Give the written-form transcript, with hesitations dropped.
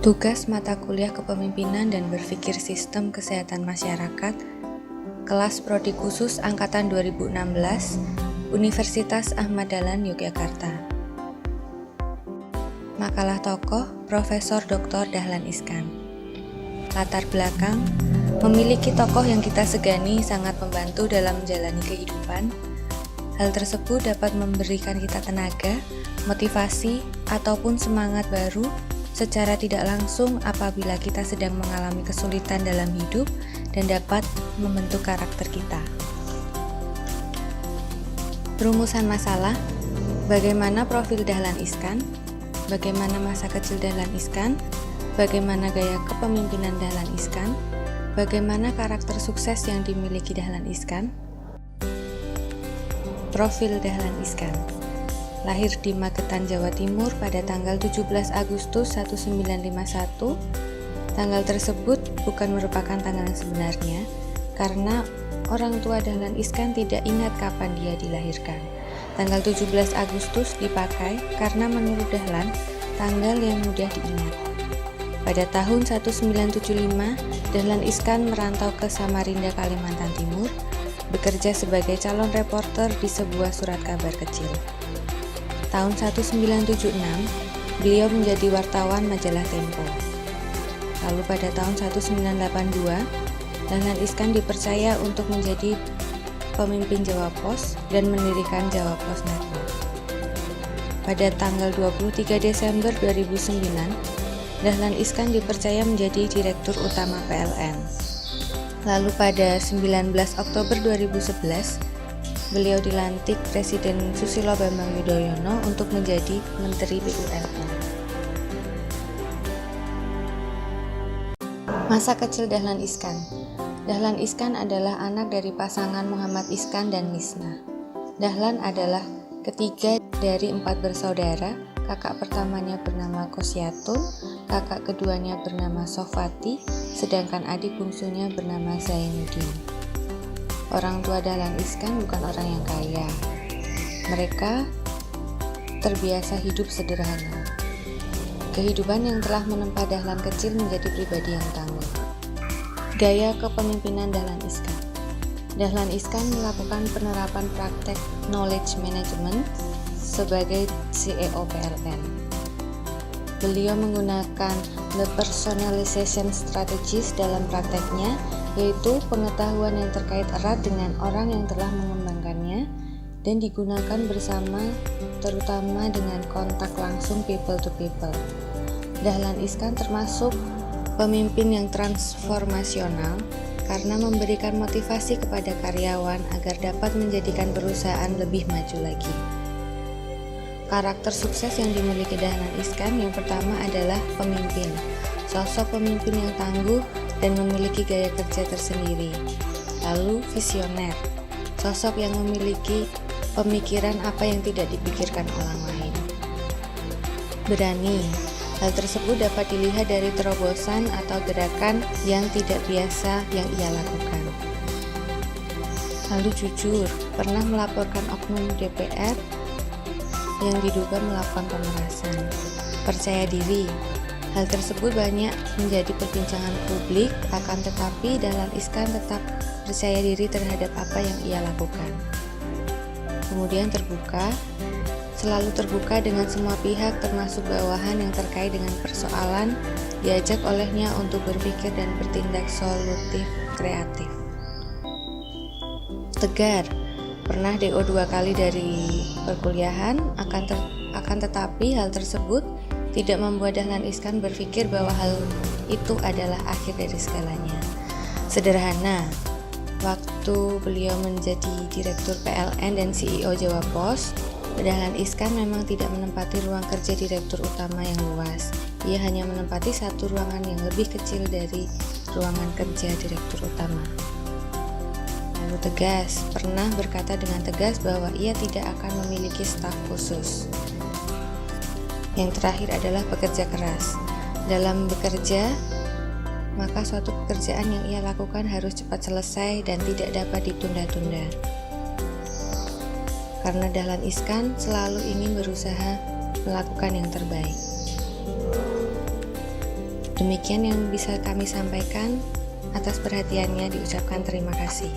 Tugas mata kuliah Kepemimpinan dan Berpikir Sistem Kesehatan Masyarakat, kelas prodi khusus angkatan 2016, Universitas Ahmad Dahlan Yogyakarta. Makalah tokoh Profesor Dr. Dahlan Iskan. Latar belakang, memiliki tokoh yang kita segani sangat membantu dalam menjalani kehidupan. Hal tersebut dapat memberikan kita tenaga, motivasi, ataupun semangat baru secara tidak langsung apabila kita sedang mengalami kesulitan dalam hidup dan dapat membentuk karakter kita. Rumusan masalah, bagaimana profil Dahlan Iskan, bagaimana masa kecil Dahlan Iskan, bagaimana gaya kepemimpinan Dahlan Iskan, bagaimana karakter sukses yang dimiliki Dahlan Iskan. Profil Dahlan Iskan. Lahir di Magetan, Jawa Timur pada tanggal 17 Agustus 1951. Tanggal tersebut bukan merupakan tanggal yang sebenarnya karena orang tua Dahlan Iskan tidak ingat kapan dia dilahirkan. Tanggal 17 Agustus dipakai karena menurut Dahlan tanggal yang mudah diingat. Pada tahun 1975, Dahlan Iskan merantau ke Samarinda, Kalimantan Timur, bekerja sebagai calon reporter di sebuah surat kabar kecil. Tahun 1976, beliau menjadi wartawan majalah Tempo. Lalu pada tahun 1982, Dahlan Iskan dipercaya untuk menjadi pemimpin Jawa Pos dan mendirikan Jawa Pos Network. Pada tanggal 23 Desember 2009, Dahlan Iskan dipercaya menjadi Direktur Utama PLN. Lalu pada 19 Oktober 2011, beliau dilantik Presiden Susilo Bambang Yudhoyono untuk menjadi Menteri BUMN. Masa kecil Dahlan Iskan. Dahlan Iskan adalah anak dari pasangan Muhammad Iskan dan Misna. Dahlan adalah ketiga dari 4 bersaudara. Kakak pertamanya bernama Kosyatun, kakak keduanya bernama Sofati, sedangkan adik bungsunya bernama Zainuddin. Orang tua Dahlan Iskan bukan orang yang kaya. Mereka terbiasa hidup sederhana. Kehidupan yang telah menempa Dahlan kecil menjadi pribadi yang tangguh. Gaya kepemimpinan Dahlan Iskan. Dahlan Iskan melakukan penerapan praktek knowledge management sebagai CEO PLN. Beliau menggunakan the personalization strategies dalam prakteknya, yaitu pengetahuan yang terkait erat dengan orang yang telah mengembangkannya dan digunakan bersama terutama dengan kontak langsung people to people. Dahlan Iskan termasuk pemimpin yang transformasional karena memberikan motivasi kepada karyawan agar dapat menjadikan perusahaan lebih maju lagi. Karakter sukses yang dimiliki Dahlan Iskan yang pertama adalah pemimpin. Sosok pemimpin yang tangguh dan memiliki gaya kerja tersendiri. Lalu visioner, sosok yang memiliki pemikiran apa yang tidak dipikirkan orang lain. Berani, hal tersebut dapat dilihat dari terobosan atau gerakan yang tidak biasa yang ia lakukan. Lalu jujur, pernah melaporkan oknum DPR yang diduga melakukan pemerasan. Percaya diri, hal tersebut banyak menjadi perbincangan publik, akan tetapi Dahlan Iskan tetap percaya diri terhadap apa yang ia lakukan. Kemudian terbuka, selalu terbuka dengan semua pihak termasuk bawahan yang terkait dengan persoalan, diajak olehnya untuk berpikir dan bertindak solutif kreatif. Tegar, pernah DO 2 kali dari perkuliahan, akan tetapi hal tersebut tidak membuat Dahlan Iskan berpikir bahwa hal itu adalah akhir dari segalanya. Sederhana, waktu beliau menjadi Direktur PLN dan CEO Jawa Pos, Dahlan Iskan memang tidak menempati ruang kerja Direktur Utama yang luas. Ia hanya menempati satu ruangan yang lebih kecil dari ruangan kerja Direktur Utama. Lalu tegas, pernah berkata dengan tegas bahwa ia tidak akan memiliki staf khusus. Yang terakhir adalah bekerja keras. Dalam bekerja, maka suatu pekerjaan yang ia lakukan harus cepat selesai dan tidak dapat ditunda-tunda. Karena Dahlan Iskan selalu ingin berusaha melakukan yang terbaik. Demikian yang bisa kami sampaikan. Atas perhatiannya diucapkan terima kasih.